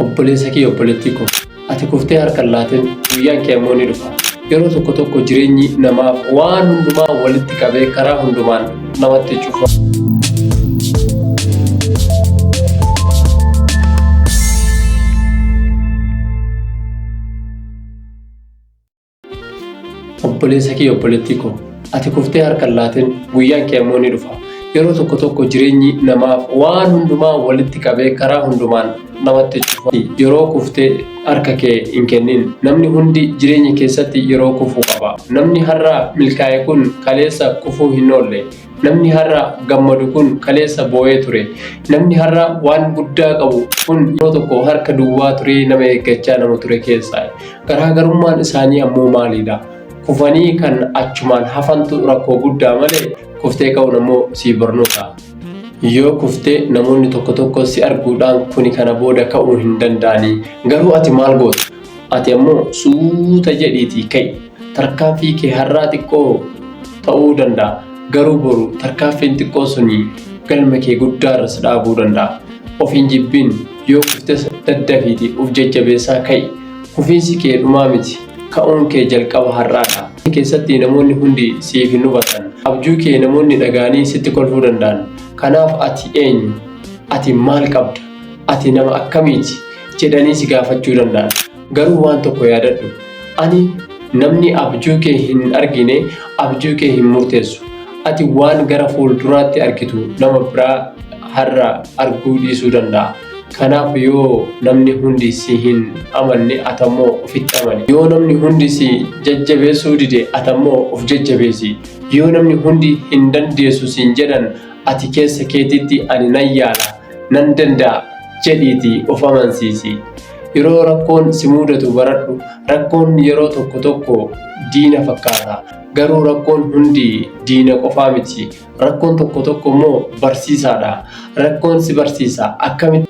Obboleessa kee obboleettii koo ati kuftee harka laateen guyyaan kee immoo ni dhufa. Yeroo tokko tokko jireenyi namaaf waan hundumaa walitti qabee karaa hundumaan namatti cufa. Obboleessa kee obboleettii koo ati kuftee harka laateen guyyaan kee immoo ni dhufa. Yeroo tokko tokko jireenyi namaaf waan hundumaa walitti qabee karaa hundumaan namatti cufa. Yeroo kuftee harka kee hin kennin namni hundi jireenya keessatti yeroo kufuu qaba. Namni har'a milkaa'e kun kaleessa kufuu hin oolle. Namni har'a gammadu kun kaleessa boo'ee ture. Namni har'a waan guddaa qabu kun yeroo tokko harka duwwaa ture nama eeggachaa nama ture keessaa. Garaagarummaan isaanii ammoo maalidha? Kufanii kan achumaan hafantu rakkoo guddaa malee kuftee ka'uun ammoo si barnoota. Yoo kuftee namoonni tokko tokko si arguudhaan kuni kana booda ka'uu hin danda'anii. Garuu ati maal goota? Ati ammoo suuta jedhiitii ka'i. Tarkaanfii kee har'aa xiqqoo ta'uu danda'a. Garuu boru tarkaanfiin xiqqoo suni galma kee guddaarra si dhaabuu danda'a. Of hin jibbiin yoo kuftee daddafiitii of jajjabeessaa ka'i. Kufiinsi kee dhumaa miti. Ka'uun kee jalqaba har'aadha. Keessatti namoonni hundi siif hin hubatan. Abjuu kee namoonni dhaga'anii sitti kolfuu danda'an. Kanaaf ati eenyu? Ati maal qabda? Ati nama akkamiiti? Jedhanii si gaafachuu danda'an. Garuu waan tokko yaadadhu. Ani namni abjuu kee hin argine abjuu kee hin murteessu. Ati waan gara fuulduraatti argitu nama biraa har'a arguu dhiisuu danda'a. Kanaaf yoo namni hundi si hin amanne atammoo ofitti amani. Yoo namni hundi si jajjabeessuu dide atammoo of jajjabeessi. Yoo namni hundi hin dandeessu siin jedhan ati keessa keetitti ani nan yaala nan danda'a jedhiitii of amansiisi. Yeroo rakkoon si mudatu baradhu. Rakkoon yeroo tokko tokko diina fakkaata. Garuu rakkoon hundi diina qofaa miti. Rakkoon tokko tokko immoo barsiisaadha. Rakkoon si barsiisa akkamitti